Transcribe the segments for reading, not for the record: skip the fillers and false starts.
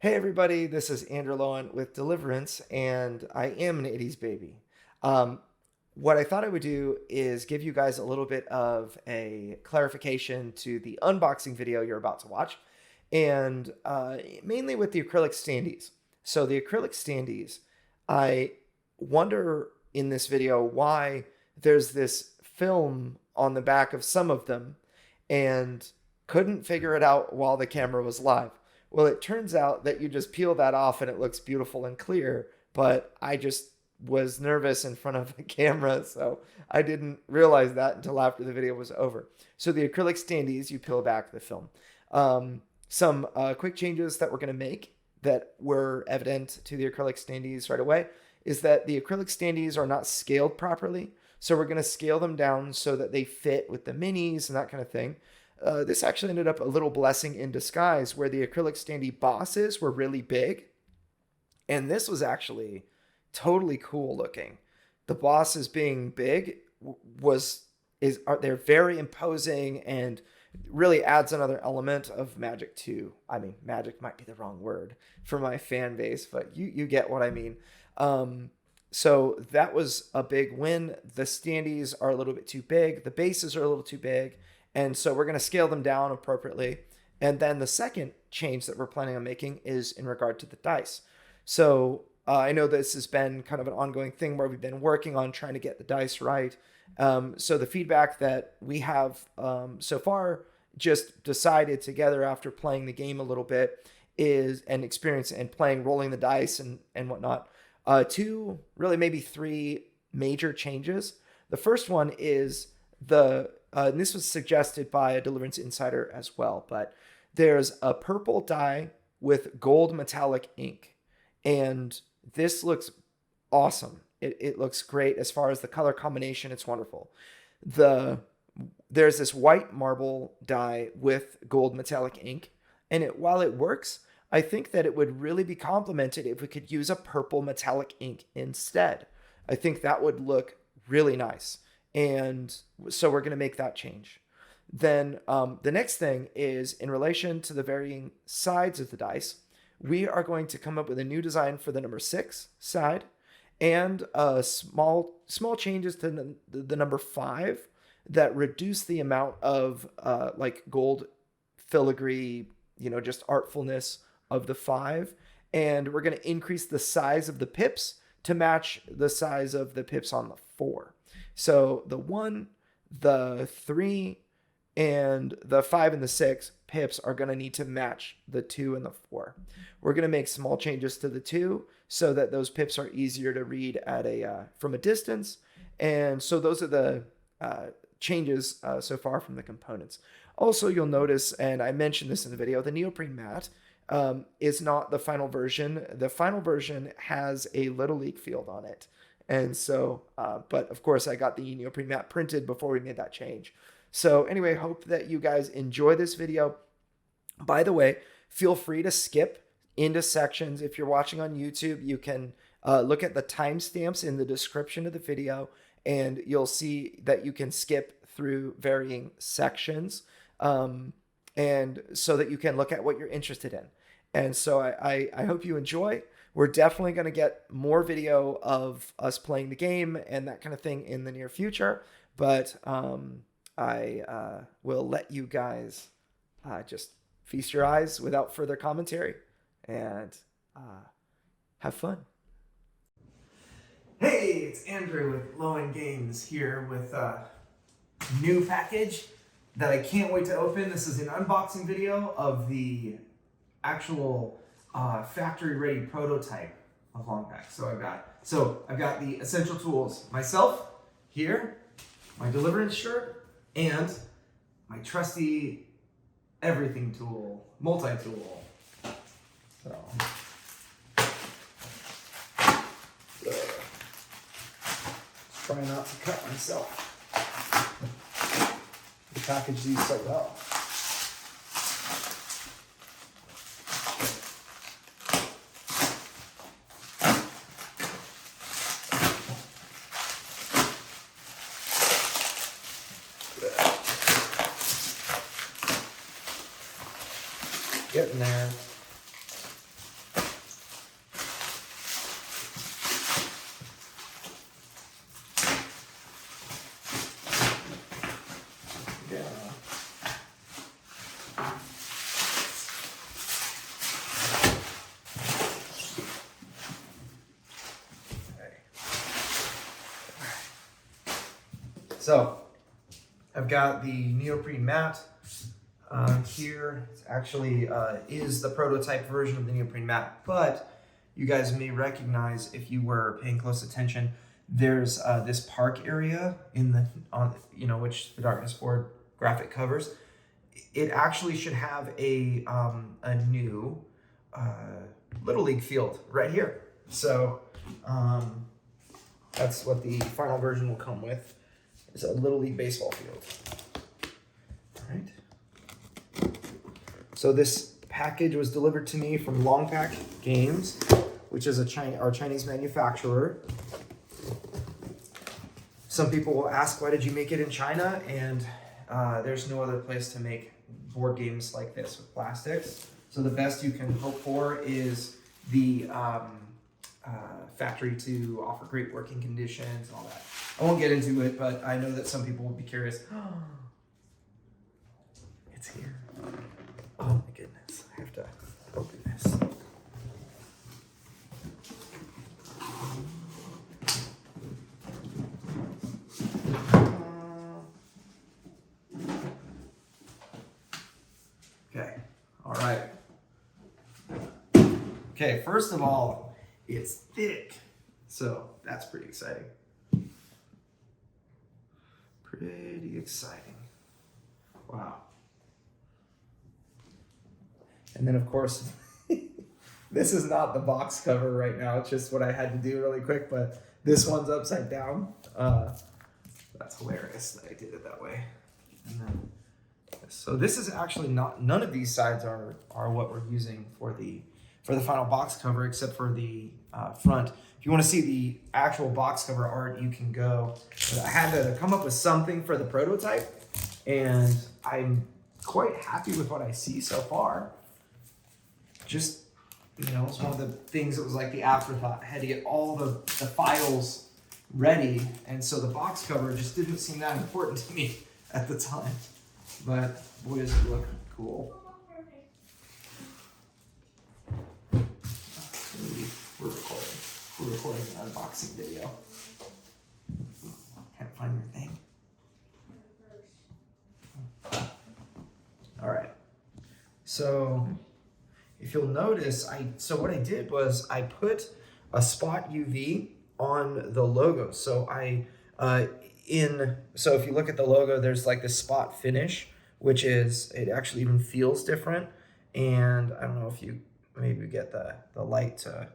Hey everybody, this is Andrew Lowen with Deliverance, and I am an 80s baby. Um, what I thought I would do is give you guys a little bit of a clarification to the unboxing video you're about to watch, and mainly with the acrylic standees. So the acrylic standees, I wonder in this video why there's this film on the back of some of them, and couldn't figure it out while the camera was live. Well, it turns out that you just peel that off and it looks beautiful and clear, but I just was nervous in front of the camera, so I didn't realize that until after the video was over. So the acrylic standees, you peel back the film. Some quick changes that we're going to make that were evident to the acrylic standees right away is that the acrylic standees are not scaled properly. So we're going to scale them down so that they fit with the minis and that kind of thing. This actually ended up a little blessing in disguise where the acrylic standee bosses were really big. And this was actually totally cool looking. The bosses being big they're very imposing and really adds another element of magic too. I mean, magic might be the wrong word for my fan base, but you get what I mean. So that was a big win. The standees are a little bit too big. The bases are a little too big. And so we're going to scale them down appropriately. And then the second change that we're planning on making is in regard to the dice. So I know this has been kind of an ongoing thing where we've been working on trying to get the dice right. So the feedback that we have so far, just decided together after playing the game a little bit, is an experience and playing, rolling the dice and whatnot. Two, really maybe three major changes. The first one is and this was suggested by a Deliverance insider as well, but there's a purple die with gold metallic ink, and this looks awesome. It looks great as far as the color combination. It's wonderful. There's this white marble die with gold metallic ink, and while it works, I think that it would really be complemented if we could use a purple metallic ink instead. I think that would look really nice. And so we're going to make that change. Then the next thing is in relation to the varying sides of the dice, we are going to come up with a new design for the number 6 side and small changes to the number 5 that reduce the amount of like gold filigree, just artfulness of the 5. And we're going to increase the size of the pips to match the size of the pips on the 4. So the 1, the 3, and the 5 and the 6 pips are going to need to match the 2 and the 4. We're going to make small changes to the 2 so that those pips are easier to read at from a distance. And so those are the changes so far from the components. Also, you'll notice, and I mentioned this in the video, the Neoprene Mat is not the final version. The final version has a Little League field on it. And so, but of course I got the Neoprene Mat printed before we made that change. So anyway, hope that you guys enjoy this video. By the way, feel free to skip into sections. If you're watching on YouTube, you can look at the timestamps in the description of the video, and you'll see that you can skip through varying sections, and so that you can look at what you're interested in. And so I hope you enjoy. We're definitely going to get more video of us playing the game and that kind of thing in the near future. But I will let you guys just feast your eyes without further commentary and have fun. Hey, it's Andrew with Lowen Games here with a new package that I can't wait to open. This is an unboxing video of the actual factory-ready prototype of Longpack. So I've got the essential tools myself here, my Deliverance shirt, and my trusty everything tool, multi-tool. So try not to cut myself. We package these so well. Getting there. So I've got the Neoprene Mat here. It actually is the prototype version of the Neoprene Mat, but you guys may recognize, if you were paying close attention, there's this park area in the which the Darkness board graphic covers. It actually should have a new Little League field right here. So that's what the final version will come with, is a Little League baseball field. All right. So this package was delivered to me from Longpack Games, which is our Chinese manufacturer. Some people will ask, why did you make it in China? And there's no other place to make board games like this with plastics. So the best you can hope for is the factory to offer great working conditions and all that. I won't get into it, but I know that some people will be curious. It's here. Oh my goodness, I have to open this. Okay, all right. Okay, first of all, it's thick, so that's pretty exciting. Pretty exciting. Wow. And then, of course, this is not the box cover right now. It's just what I had to do really quick, but this one's upside down. That's hilarious that I did it that way. And then, so this is actually none of these sides are what we're using for the final box cover, except for the front. If you want to see the actual box cover art, you can go. I had to come up with something for the prototype, and I'm quite happy with what I see so far. Just, it's one of the things that was like the afterthought. I had to get all the files ready, and so the box cover just didn't seem that important to me at the time. But boy, does it look cool. We're recording an unboxing video. Can't find your thing. All right. So if you'll notice, what I did was I put a spot UV on the logo. So so if you look at the logo, there's like this spot finish, which it actually even feels different. And I don't know if you maybe get the light to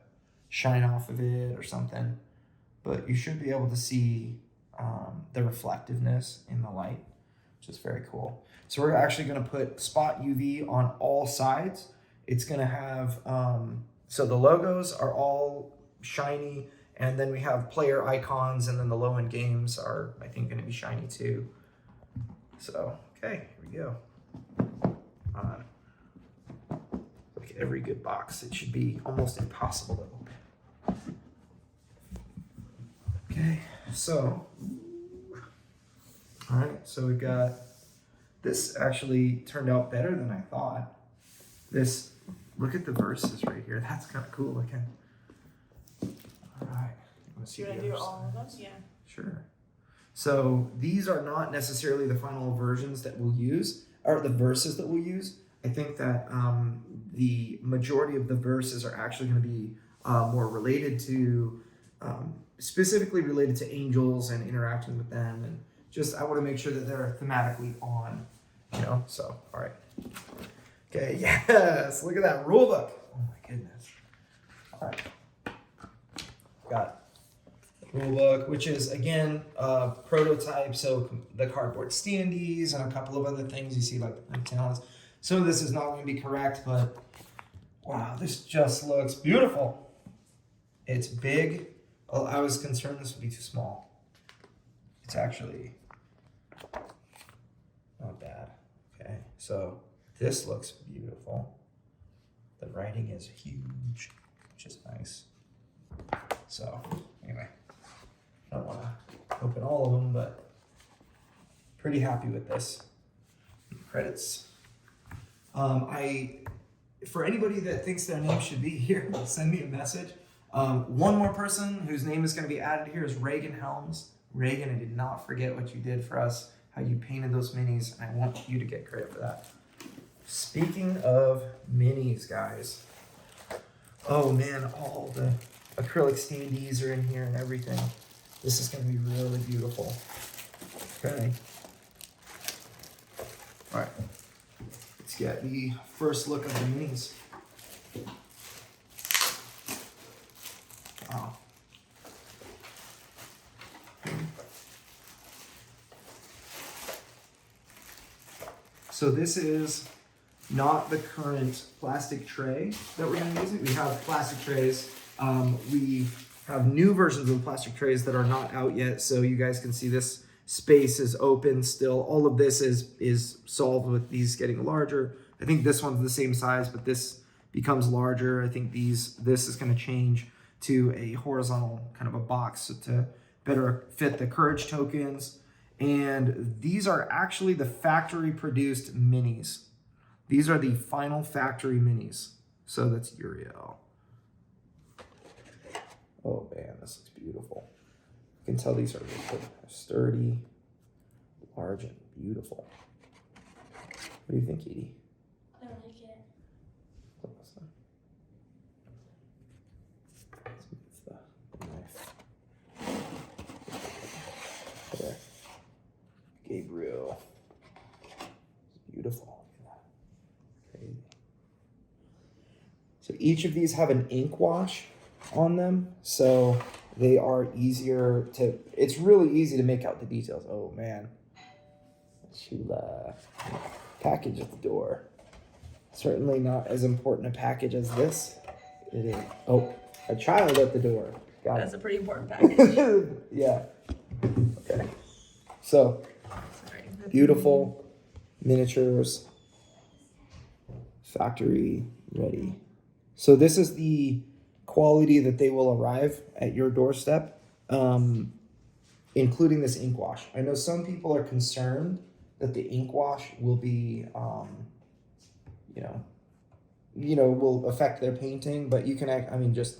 shine off of it or something, but you should be able to see the reflectiveness in the light, which is very cool. So we're actually going to put spot UV on all sides. It's going to have, so the logos are all shiny, and then we have player icons, and then the low-end games are, I think, going to be shiny too. So, okay, here we go. Like every good box, it should be almost impossible to open. Okay, so, all right, so we've got, this actually turned out better than I thought. Look at the verses right here. That's kind of cool looking. All right. Should I do all of those? Yeah. Sure. So these are not necessarily the final versions that we'll use, or the verses that we'll use. I think that the majority of the verses are actually going to be more related to, specifically related to angels and interacting with them. And just, I want to make sure that they're thematically on, so, all right. Okay, yes, look at that rule book. Oh my goodness. All right. Got Rulebook, which is, again, prototype. So the cardboard standees and a couple of other things you see, like antennas. Some of this is not going to be correct, but wow, this just looks beautiful. It's big. Well, I was concerned this would be too small. It's actually not bad. Okay, so this looks beautiful. The writing is huge, which is nice. So anyway, I don't want to open all of them, but pretty happy with this. Credits. For anybody that thinks their name should be here, send me a message. One more person whose name is going to be added here is Reagan Helms. Reagan, I did not forget what you did for us, how you painted those minis, and I want you to get credit for that. Speaking of minis, guys. Oh man, all the acrylic standees are in here and everything. This is going to be really beautiful. Okay. All right. Let's get the first look of the minis. Wow. So this is not the current plastic tray that we're going to use. We have plastic trays. We have new versions of the plastic trays that are not out yet, so you guys can see this space is open still. All of this is solved with these getting larger. I think this one's the same size, but this becomes larger. I think this is going to change to a horizontal kind of a box to better fit the courage tokens. And these are actually the factory produced minis. These are the final factory minis. So that's Uriel. Oh man, this looks beautiful. You can tell these are sturdy, large, and beautiful. What do you think, Edie? I like it. There. Gabriel. It's beautiful. Crazy. So each of these have an ink wash on them, so they are easier to, it's really easy to make out the details. Oh man. Chula. Package at the door. Certainly not as important a package as this. It is. Oh, a child at the door. Got That's it. a pretty important package. Yeah. Okay. So, Sorry. beautiful miniatures. Factory ready. So this is the quality that they will arrive at your doorstep, including this ink wash. I know some people are concerned that the ink wash will be, will affect their painting, but you can, just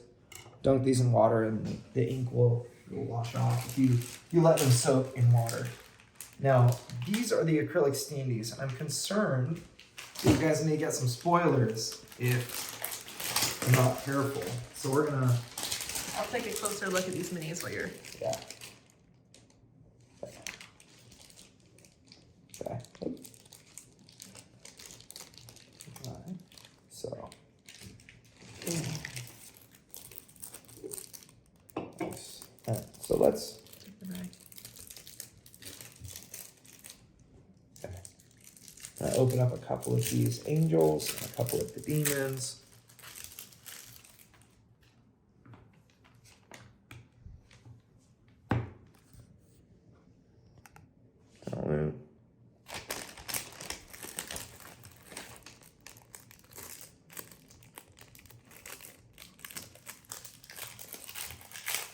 dunk these in water and the ink will wash off if you let them soak in water. Now, these are the acrylic standees, and I'm concerned that you guys may get some spoilers if you're not careful. So we're gonna... I'll take a closer look at these minis while you're... Yeah. Okay. Alright. So. Nice. Alright, so let's... Okay. Open up a couple of these angels, and a couple of the demons.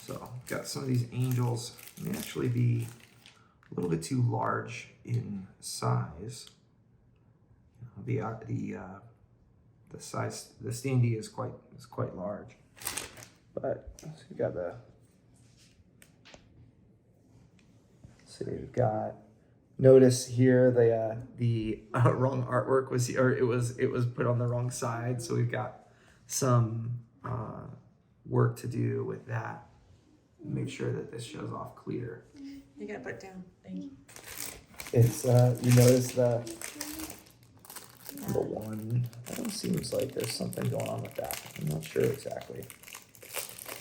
So, got some of these angels. May actually be a little bit too large in size. The size, the standee is quite large, but we got the. So we've got. Notice here the wrong artwork was, or it was put on the wrong side, so we've got some work to do with that. Make sure that this shows off clear. You gotta put it down. Thank you. It's you notice the one. It seems like there's something going on with that. I'm not sure exactly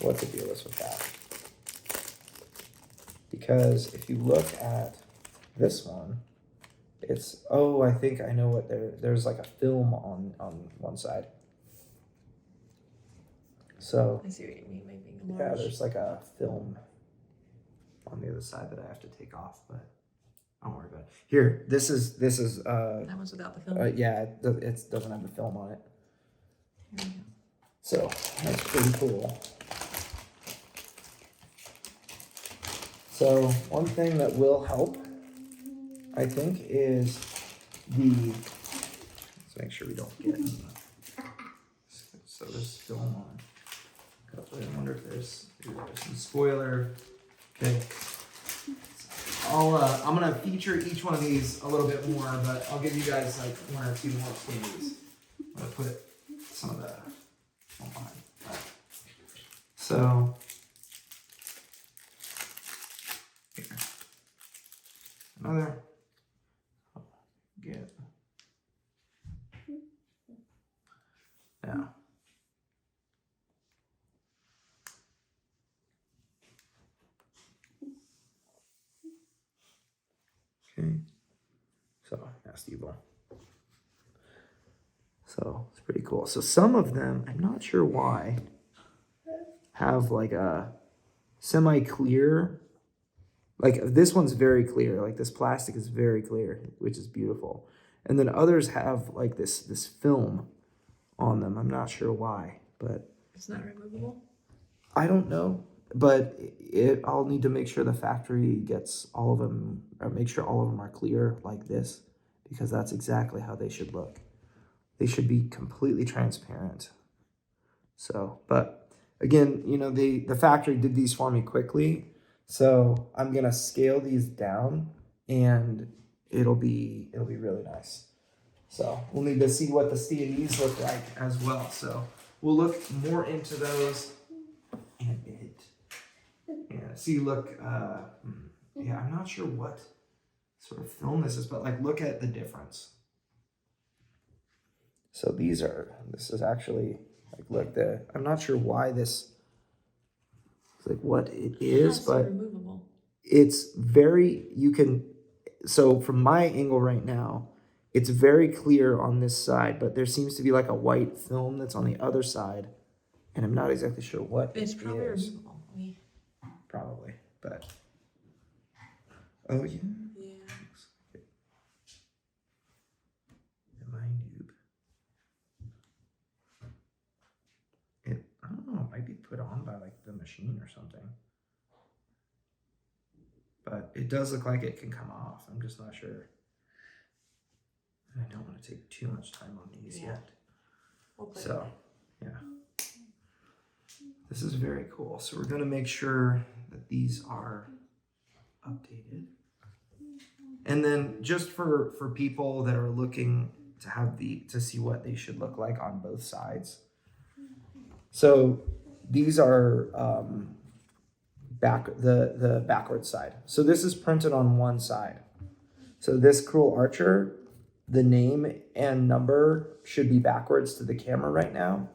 what the deal is with that, because if you look at this one, it's, oh, I think I know what there's like a film on one side. So I see what you mean. Maybe yeah, there's like a film on the other side that I have to take off, but don't worry about it. Here, this is that one's without the film. yeah, it doesn't have the film on it. Here we go. So that's pretty cool. So one thing that will help, I think, is let's make sure we don't get, so there's film on. I wonder if there's some spoiler. Okay. I'm gonna feature each one of these a little bit more, but I'll give you guys like 1 or 2 more standees. I'm gonna put some of the on mine. So here. Another. Get now. Okay. So nasty evil. So it's pretty cool. So some of them, I'm not sure why, have like a semi-clear, like this one's very clear, like this plastic is very clear, which is beautiful. And then others have like this film on them. I'm not sure why, but It's not removable? I don't know. But I'll need to make sure the factory gets all of them, or make sure all of them are clear like this, because that's exactly how they should look. They should be completely transparent. So, but again, you know, the factory did these for me quickly. So I'm gonna scale these down and it'll be really nice. So we'll need to see what the Standees look like as well. So we'll look more into those and it. Yeah, see, look, yeah, I'm not sure what sort of film this is, but like, look at the difference. So this is actually, like, look, I'm not sure why this, like what it is, but removable. it's very, so from my angle right now, it's very clear on this side, but there seems to be like a white film that's on the other side, and I'm not exactly sure what It's probably is. removable. Probably, but oh yeah. Yeah. Looks like it. In my noob. I don't know, it might be put on by like the machine or something. But it does look like it can come off. I'm just not sure. I don't want to take too much time on these yet. So, yeah. This is very cool. So we're going to make sure that these are updated. And then just for people that are looking to see what they should look like on both sides. So these are the backward side. So this is printed on one side. So this Cruel Archer, the name and number should be backwards to the camera right now,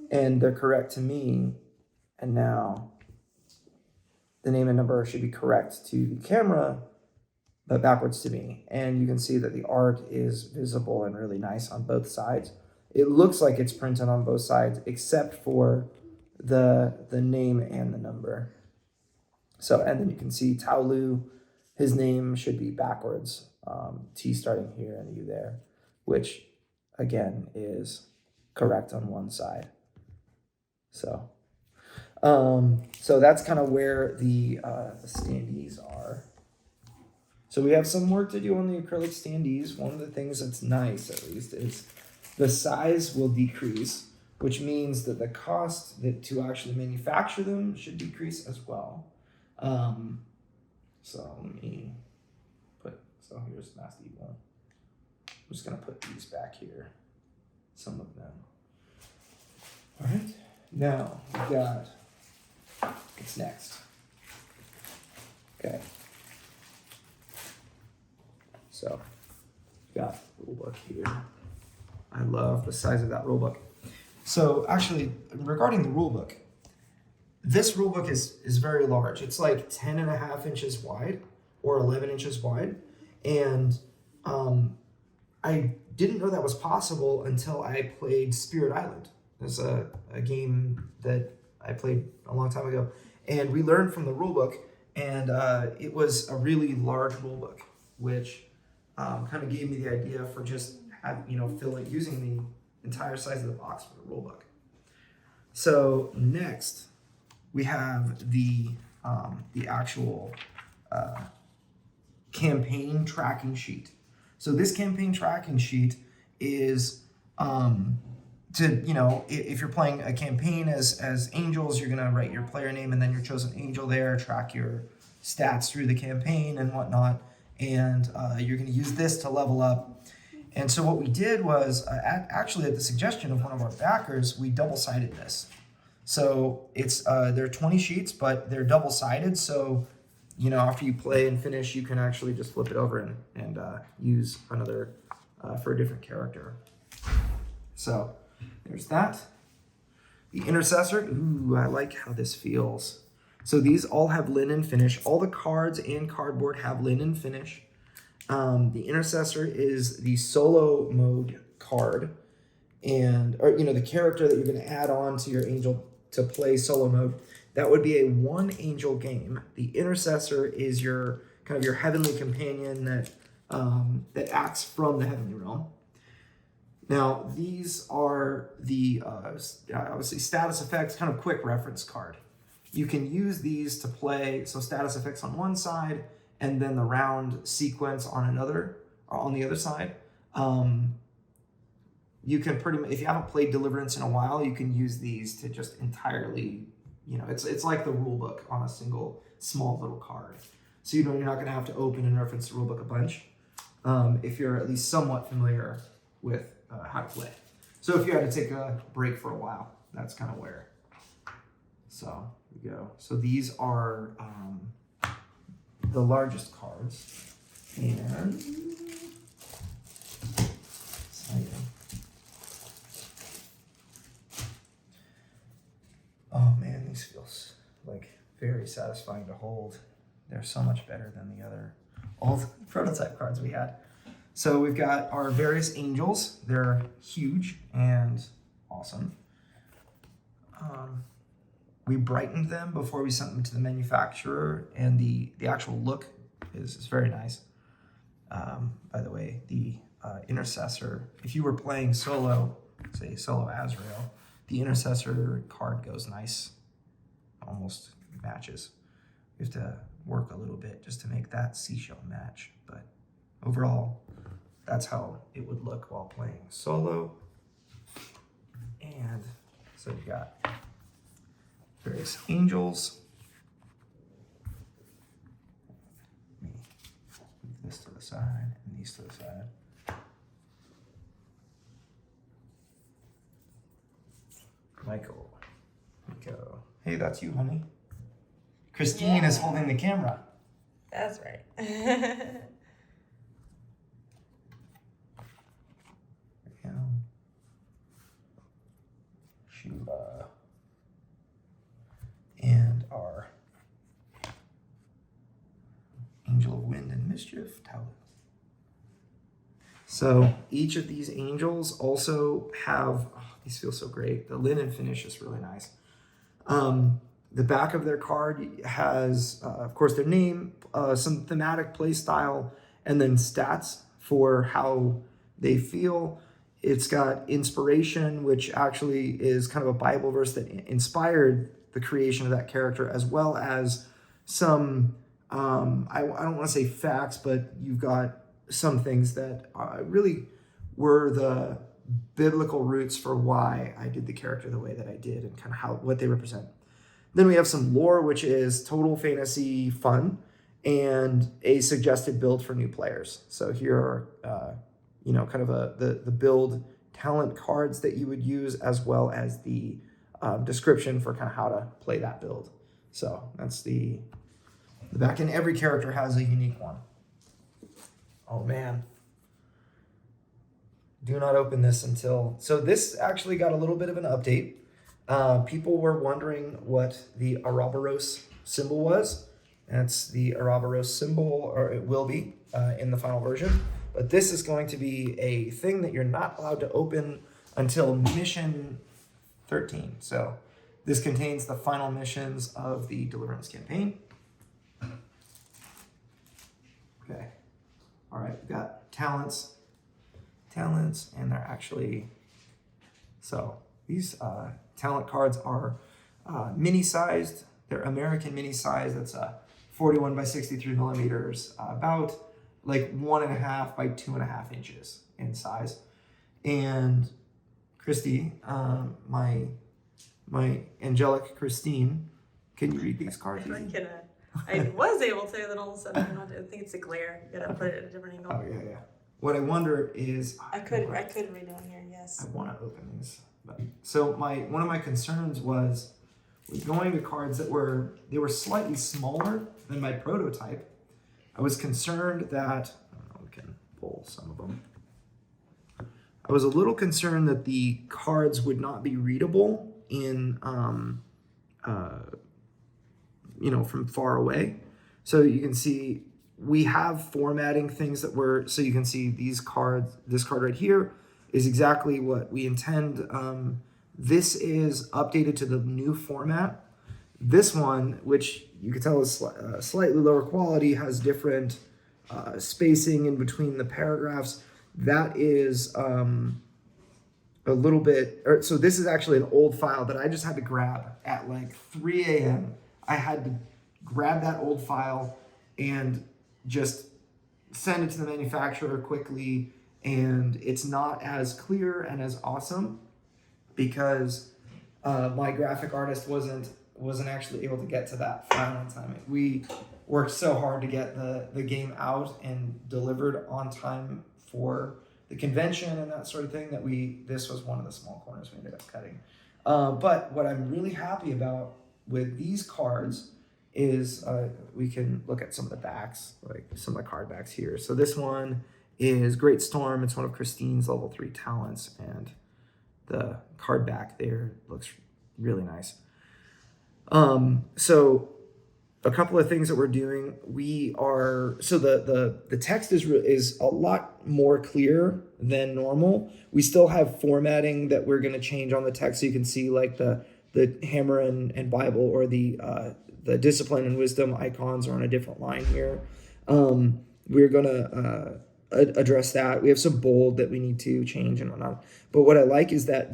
and they're correct to me. And now the name and number should be correct to the camera, but backwards to me. And you can see that the art is visible and really nice on both sides. It looks like it's printed on both sides, except for the name and the number. So, and then you can see Taolu, his name should be backwards. T starting here and U there, which again is correct on one side. So that's kind of where the standees are. So we have some work to do on the acrylic standees. One of the things that's nice, at least, is the size will decrease, which means that the cost to actually manufacture them should decrease as well. So let me so here's nasty one. I'm just gonna put these back here, some of them. All right, now we got, what's next? Okay. So, got rulebook here. I love the size of that rulebook. So actually, regarding the rulebook, this rulebook is very large. It's like 10.5 inches wide or 11 inches wide. And I didn't know that was possible until I played Spirit Island. It's a game that I played a long time ago. And we learned from the rulebook, and it was a really large rulebook, which kind of gave me the idea for just using the entire size of the box for the rulebook. So next, we have the actual campaign tracking sheet. So this campaign tracking sheet is if you're playing a campaign as angels, you're gonna write your player name and then your chosen angel there, track your stats through the campaign and whatnot. And you're going to use this to level up. And so what we did was, actually at the suggestion of one of our backers, we double-sided this. So it's there are 20 sheets, but they're double-sided. So, you know, after you play and finish, you can actually just flip it over and use another for a different character. So there's that. The Intercessor, ooh, I like how this feels. So these all have linen finish. All the cards and cardboard have linen finish. The Intercessor is the solo mode card, or the character that you're going to add on to your angel to play solo mode. That would be a one angel game. The Intercessor is your kind of your heavenly companion that acts from the heavenly realm. Now, these are the, obviously, status effects, kind of quick reference card. You can use these to play, so status effects on one side, and then the round sequence on the other side. You can pretty much, if you haven't played Deliverance in a while, you can use these to just entirely, it's like the rulebook on a single small little card. So you're not going to have to open and reference the rulebook a bunch if you're at least somewhat familiar with how to play. So if you had to take a break for a while, that's kind of where. So here we go. So these are the largest cards, and oh man, these feels like very satisfying to hold. They're so much better than all the prototype cards we had. So we've got our various angels. They're huge and awesome. We brightened them before we sent them to the manufacturer, and the actual look is very nice. By the way, the Intercessor, if you were playing solo, say solo Azrael, the Intercessor card goes nice, almost matches. We have to work a little bit just to make that seashell match, but overall, that's how it would look while playing solo. And so we've got various angels. Let me move this to the side and these to the side. Michael, Nico. Hey, that's you, honey. Christine is holding the camera. That's right. Sheila. And our Angel of Wind and Mischief, Talu. So each of these angels also have, these feel so great. The linen finish is really nice. The back of their card has, of course, their name, some thematic play style, and then stats for how they feel. It's got inspiration, which actually is kind of a Bible verse that inspired the creation of that character, as well as some, I don't want to say facts, but you've got some things that really were the biblical roots for why I did the character the way that I did and kind of what they represent. Then we have some lore, which is total fantasy fun and a suggested build for new players. So here are, kind of the build talent cards that you would use, as well as the description for kind of how to play that build. So that's the back end. Every character has a unique one. Oh man. Do not open this until... So this actually got a little bit of an update. People were wondering what the Ouroboros symbol was. That's the Ouroboros symbol, or it will be in the final version. But this is going to be a thing that you're not allowed to open until mission 13. So this contains the final missions of the Deliverance campaign. Okay. All right, we've got talents, and they're actually... So these talent cards are mini-sized. They're American mini-sized. That's 41 by 63 millimeters, about like 1.5 by 2.5 inches in size. And Christy, my angelic Christine, can you read these cards? I cannot. I was able to, then all of a sudden, I think it's a glare. You gotta put it at a different angle. Oh, yeah. What I wonder is... I could redo in here, yes. I want to open these. So one of my concerns was with going to cards that were slightly smaller than my prototype. I was concerned that, I don't know, we can pull some of them. I was a little concerned that the cards would not be readable in, from far away. So you can see we have formatting things that were, so you can see these cards, this card right here is exactly what we intend. This is updated to the new format. This one, which you can tell is slightly lower quality, has different spacing in between the paragraphs. That is a little bit, so this is actually an old file that I just had to grab at like 3 a.m. I had to grab that old file and just send it to the manufacturer quickly, and it's not as clear and as awesome because my graphic artist wasn't actually able to get to that file in time. We worked so hard to get the game out and delivered on time for the convention and that sort of thing that this was one of the small corners we ended up cutting. But what I'm really happy about with these cards is we can look at some of the backs, like some of the card backs here. So this one is Great Storm. It's one of Christine's level 3 talents, and the card back there looks really nice. So a couple of things that we're doing, the text is a lot more clear than normal. We still have formatting that we're going to change on the text, so you can see like the hammer and Bible, or the discipline and wisdom icons are on a different line here. We're going to address that. We have some bold that we need to change and whatnot. But what I like is that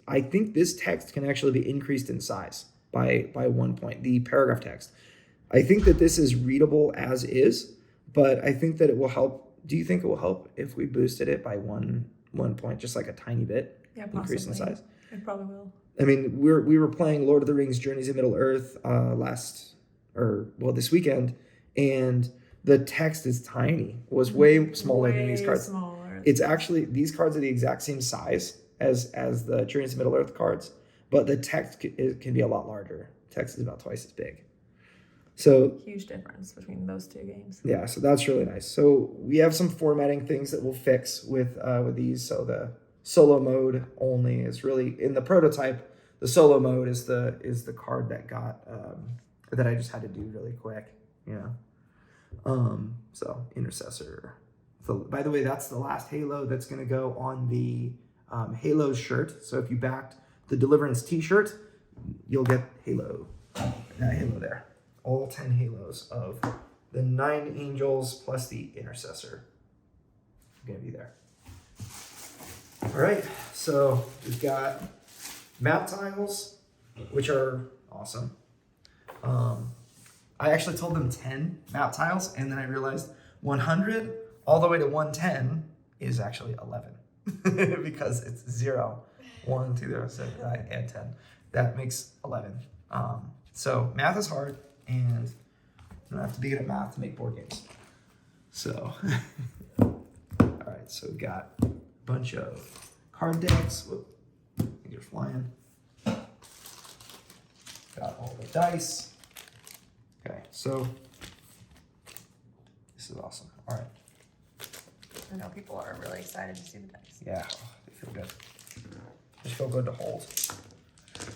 I think this text can actually be increased in size by 1 point, the paragraph text. I think that this is readable as is, but I think that it will help. Do you think it will help if we boosted it by one point, just like a tiny bit? Yeah, possibly. Increase in size? It probably will. I mean, we were playing Lord of the Rings Journeys in Middle-earth this weekend, and the text is tiny. It was way smaller than these cards. Smaller. It's actually, these cards are the exact same size as the Journeys in Middle-earth cards, but the text can be a lot larger. Text is about twice as big. So huge difference between those two games. Yeah, so that's really nice. So we have some formatting things that we'll fix with these. So the solo mode only is really in the prototype. The solo mode is the card that got that I just had to do really quick. So Intercessor. So by the way, that's the last Halo that's going to go on the Halo shirt. So if you backed the Deliverance T-shirt, you'll get Halo. That Halo there. All 10 Halos of the 9 angels plus the Intercessor. Going to be there. All right, so we've got map tiles, which are awesome. I actually told them 10 map tiles, and then I realized 100 all the way to 110 is actually 11 because it's 0, 1, 2, 0, 7, 9, and 10. That makes 11. So math is hard, and you don't have to be good at math to make board games. So, all right, so we've got a bunch of card decks. Whoop, you're flying. Got all the dice. Okay, so this is awesome. All right. I know people are really excited to see the dice. Yeah, they feel good. They feel good to hold.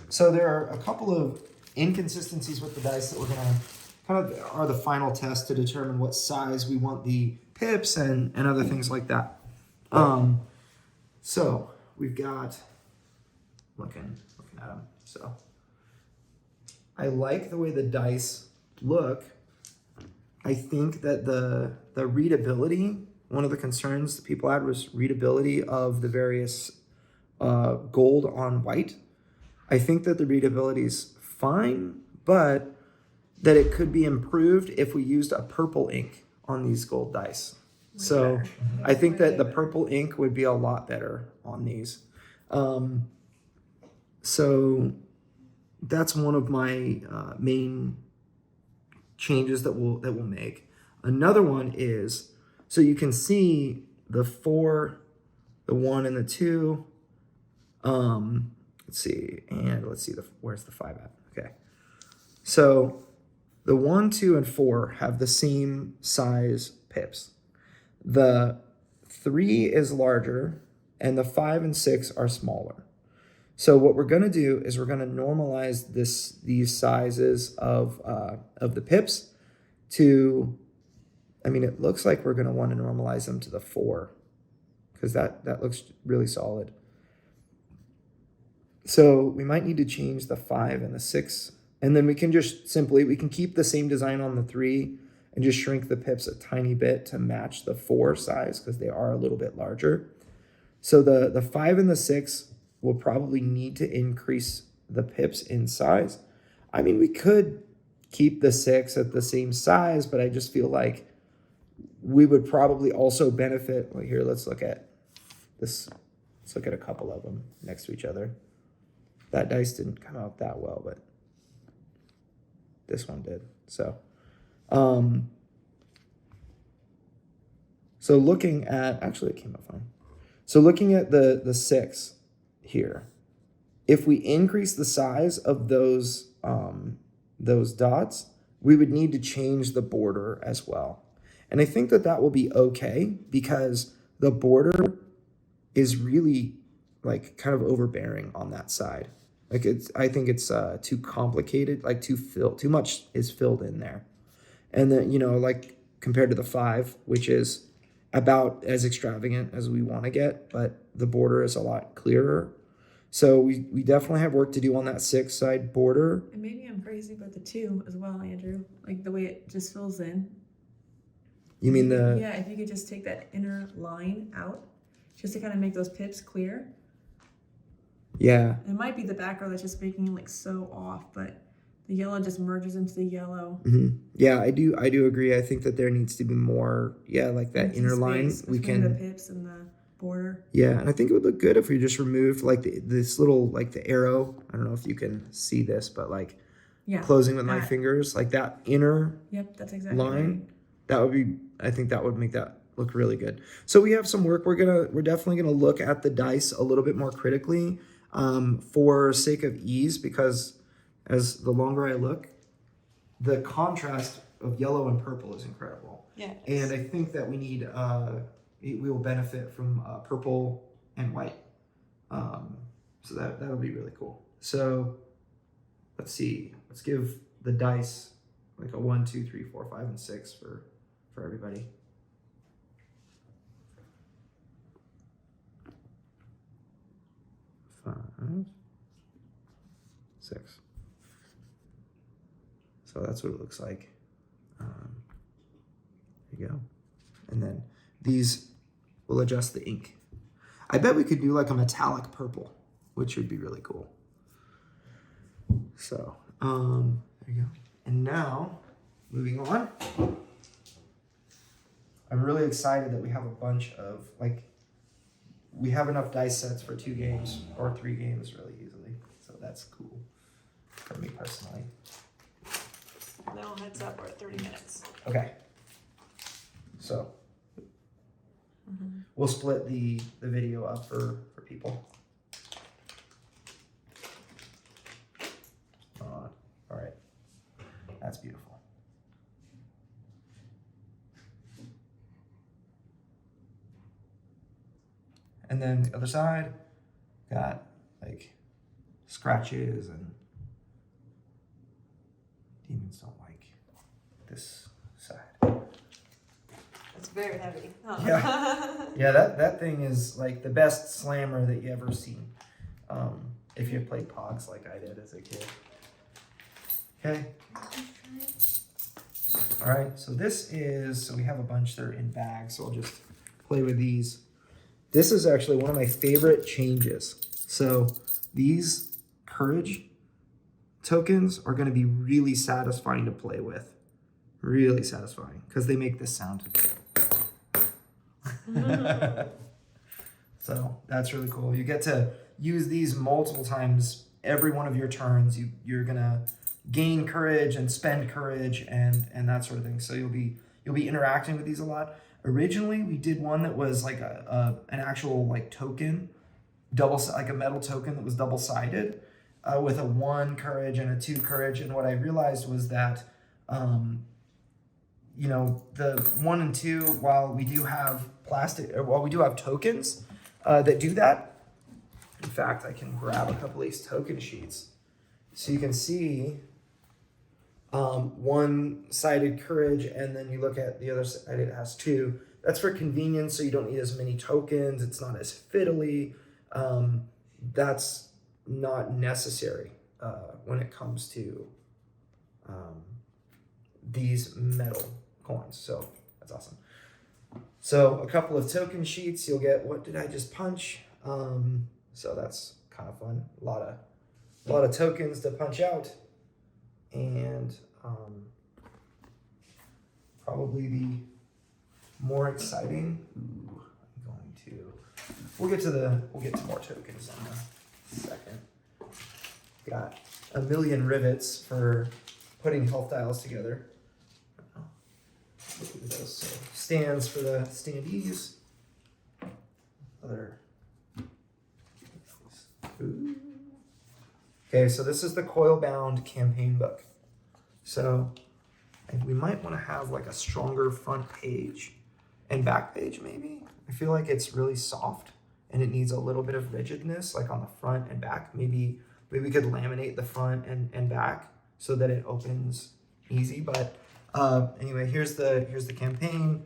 So there are a couple of inconsistencies with the dice that we're gonna kind of are the final test to determine what size we want the pips and other things like that. So we've got looking at them. So I like the way the dice look. I think that the readability, one of the concerns that people had was readability of the various gold on white. I think that the readability is fine, but that it could be improved if we used a purple ink on these gold dice. So I think that the purple ink would be a lot better on these. So that's one of my main changes that we'll make. Another one is, so you can see the 4, the 1 and the 2. Let's see, and let's see where's the 5 at? Okay. So the 1, 2, and 4 have the same size pips. The 3 is larger, and the 5 and 6 are smaller. So what we're going to do is we're going to normalize these sizes of the pips to, I mean, it looks like we're going to want to normalize them to the 4 because that looks really solid. So we might need to change the 5 and the 6, and then we can just we can keep the same design on the 3 and just shrink the pips a tiny bit to match the 4 size because they are a little bit larger. So the 5 and the 6 will probably need to increase the pips in size. I mean, we could keep the 6 at the same size, but I just feel like we would probably also benefit. Well, here, let's look at this. Let's look at a couple of them next to each other. That dice didn't come out that well, but this one did. So looking at, actually it came out fine. So looking at the 6 here, if we increase the size of those dots, we would need to change the border as well. And I think that will be okay because the border is really like kind of overbearing on that side. Like I think it's too complicated, like too much is filled in there. And then, like compared to the 5, which is about as extravagant as we want to get, but the border is a lot clearer. So we definitely have work to do on that 6 side border. And maybe I'm crazy about the 2 as well, Andrew. Like the way it just fills in. You mean Yeah, if you could just take that inner line out, just to kind of make those pips clear. Yeah. It might be the back row that's just making it like so off, but the yellow just merges into the yellow. Mm-hmm. Yeah, I do agree. I think that there needs to be more, like that inner line. We can the pips and the border. Yeah, and I think it would look good if we just removed like this little, like the arrow. I don't know if you can see this, but like closing with my fingers, like that inner that's exactly line. Right. That would be, I think that would make that look really good. So we have some work. We're definitely gonna look at the dice a little bit more critically, for sake of ease, because as the longer I look, the contrast of yellow and purple is incredible. Yeah. And I think that we need we will benefit from purple and white. So that'll be really cool. So let's see. Let's give the dice like a 1, 2, 3, 4, 5, and 6 for everybody. Five, 6. So that's what it looks like. There you go. And then these will adjust the ink. I bet we could do like a metallic purple, which would be really cool. So there you go. And now, moving on. I'm really excited that we have a bunch of, we have enough dice sets for 2 games or 3 games really easily. So that's cool for me personally. Now heads up, we're at 30 minutes. Okay. So we'll split the video up for people. All right. That's beautiful. And then the other side got like scratches, and demons don't like this side. It's very heavy. Huh? Yeah, that thing is like the best slammer that you ever seen. If you played Pogs like I did as a kid. Okay. All right, so we have a bunch that are in bags, so I'll just play with these. This is actually one of my favorite changes. So these courage tokens are going to be really satisfying to play with. Really satisfying, because they make this sound. So that's really cool. You get to use these multiple times every one of your turns. You're gonna gain courage and spend courage and that sort of thing. So you'll be interacting with these a lot. Originally, we did one that was like an actual like token, like a metal token that was double-sided, with a 1 courage and a 2 courage. And what I realized was that, you know, the 1 and 2, while we do have tokens that do that. In fact, I can grab a couple of these token sheets so you can see 1-sided courage, and then you look at the other side, it has 2. That's for convenience, so you don't need as many tokens. It's not as fiddly. That's not necessary when it comes to these metal coins. So that's awesome. So a couple of token sheets, you'll get, what did I just punch? So that's kind of fun. A lot of tokens to punch out, and probably the more exciting. We'll get to more tokens in a second. Got a million rivets for putting health dials together. Look at those. So stands for the standees. Okay, so this is the coil-bound campaign book. So we might want to have like a stronger front page and back page maybe. I feel like it's really soft and it needs a little bit of rigidness, like on the front and back. Maybe we could laminate the front and back so that it opens easy. But anyway, here's the campaign.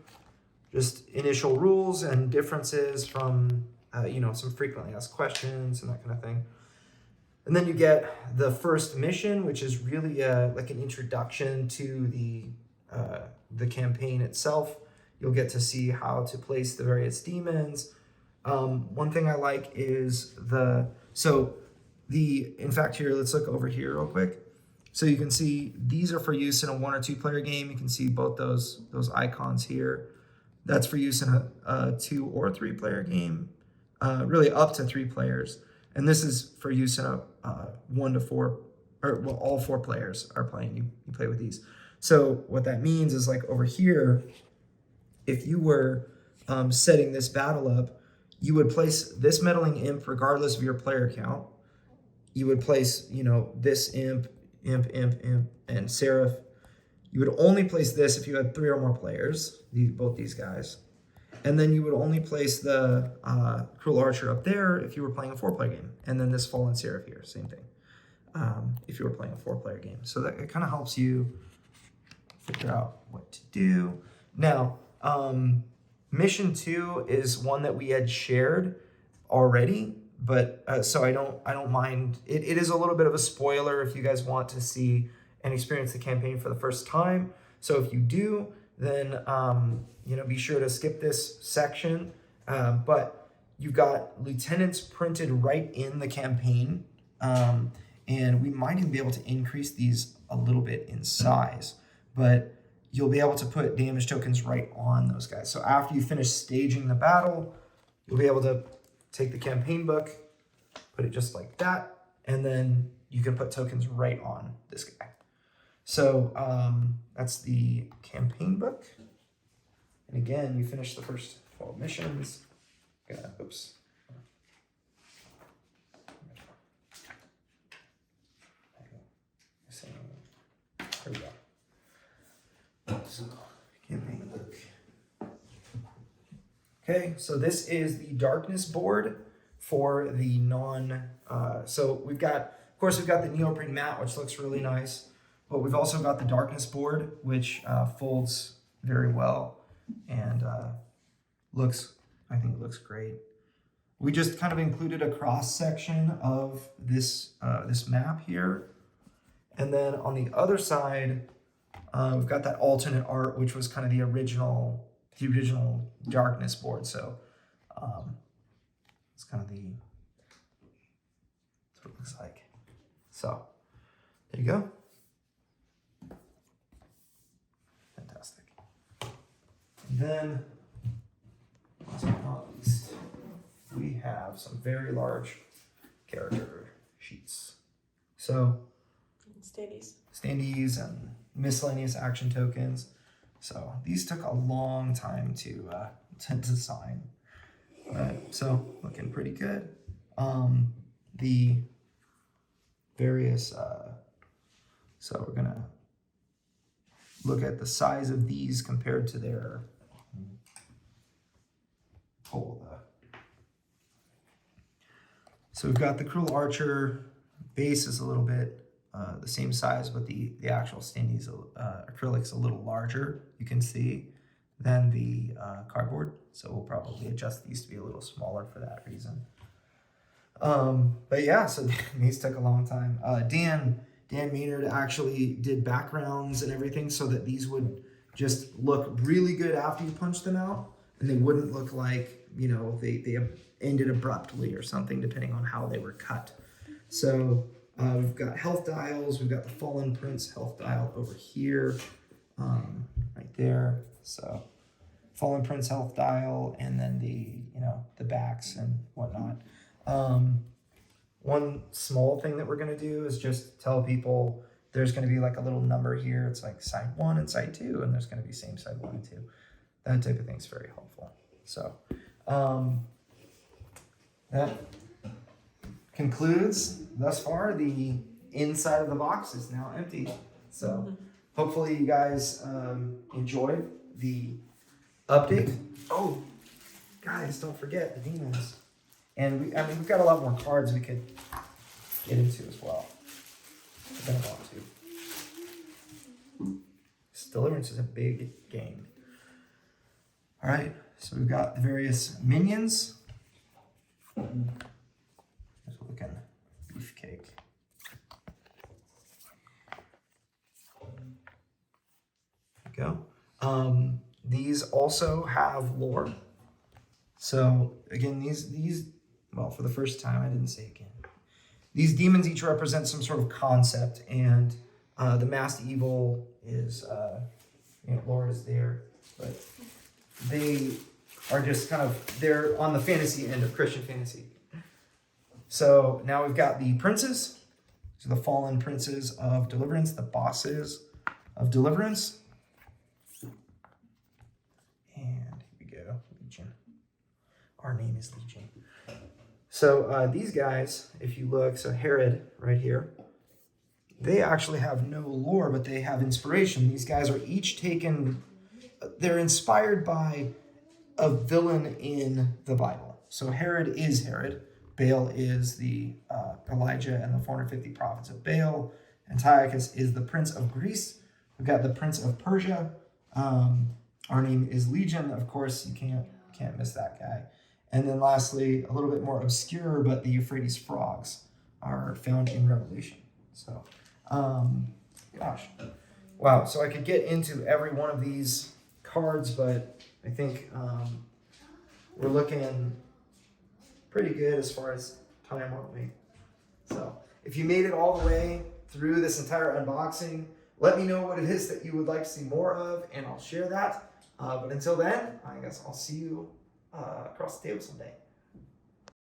Just initial rules and differences from some frequently asked questions and that kind of thing. And then you get the first mission, which is really like an introduction to the campaign itself. You'll get to see how to place the various demons. One thing I like is in fact here, let's look over here real quick. So you can see these are for use in a 1 or 2 player game. You can see both those icons here. That's for use in a 2 or 3 player game, really up to 3 players. And this is for use in a 1 to 4, or well, all 4 players are playing. You play with these. So what that means is, like over here, if you were setting this battle up, you would place this meddling imp regardless of your player count. You would place, this imp, and seraph. You would only place this if you had 3 or more players, both these guys. And then you would only place the Cruel Archer up there if you were playing a 4-player game. And then this Fallen Seraph here, same thing, if you were playing a 4-player game. So that it kind of helps you figure out what to do. Now, Mission 2 is one that we had shared already, but so I don't mind. It is a little bit of a spoiler if you guys want to see and experience the campaign for the first time. So if you do, then be sure to skip this section. But you've got lieutenants printed right in the campaign, and we might even be able to increase these a little bit in size. But you'll be able to put damage tokens right on those guys. So after you finish staging the battle, you'll be able to take the campaign book, put it just like that, and then you can put tokens right on this guy. So that's the campaign book. And again, you finish the first 12 missions. Oops. There we go. So, campaign book. Okay, so this is the darkness board for the so we've got, of course, we've got the Neoprene Mat, which looks really nice, but we've also got the darkness board, which folds very well and I think it looks great. We just kind of included a cross section of this map here, and then on the other side, we've got that alternate art, which was kind of the original darkness board. So it's kind of that's what it looks like. So there you go. Fantastic. And then, last but not least, we have some very large character sheets. So Standees and miscellaneous action tokens. So these took a long time to design. So looking pretty good. The various, so we're gonna look at the size of these compared to their whole. So we've got the Cruel Archer base is a little bit the same size, but the actual Standees acrylic's a little larger, you can see, than the cardboard. So we'll probably adjust these to be a little smaller for that reason. But yeah, so these took a long time. Dan Maynard actually did backgrounds and everything so that these would just look really good after you punch them out, and they wouldn't look like, you know, they ended abruptly or something, depending on how they were cut. So we've got health dials. We've got the Fallen Prince health dial over here, right there. So Fallen Prince health dial, and then the backs and whatnot. One small thing that we're going to do is just tell people there's going to be like a little number here. It's like side 1 and side 2, and there's going to be same side 1 and 2. That type of thing is very helpful. So that concludes thus far. The inside of the box is now empty. So hopefully you guys enjoyed the update. Oh, guys, don't forget the demons. And we've got a lot more cards we could get into as well. We're gonna want to. This Deliverance is a big game. All right, so we've got the various minions. Here's a looking beefcake. There we go. These also have lore. So again, these well, for the first time, I didn't say again. These demons each represent some sort of concept, and the masked evil is, lore is there, but they are just kind of, they're on the fantasy end of Christian fantasy. So now we've got the princes, so the fallen princes of Deliverance, the bosses of Deliverance. And here we go, Legion. Our name is Legion. So these guys, if you look, so Herod right here, they actually have no lore, but they have inspiration. These guys are each taken, they're inspired by a villain in the Bible. So Herod is Herod. Baal is the Elijah and the 450 prophets of Baal. Antiochus is the prince of Greece. We've got the prince of Persia. Our name is Legion. Of course, you can't miss that guy. And then lastly, a little bit more obscure, but the Euphrates frogs are found in Revelation. So, gosh. Wow, so I could get into every one of these cards, but I think we're looking pretty good as far as time, aren't we? So, if you made it all the way through this entire unboxing, let me know what it is that you would like to see more of, and I'll share that. But until then, I guess I'll see you across the table someday.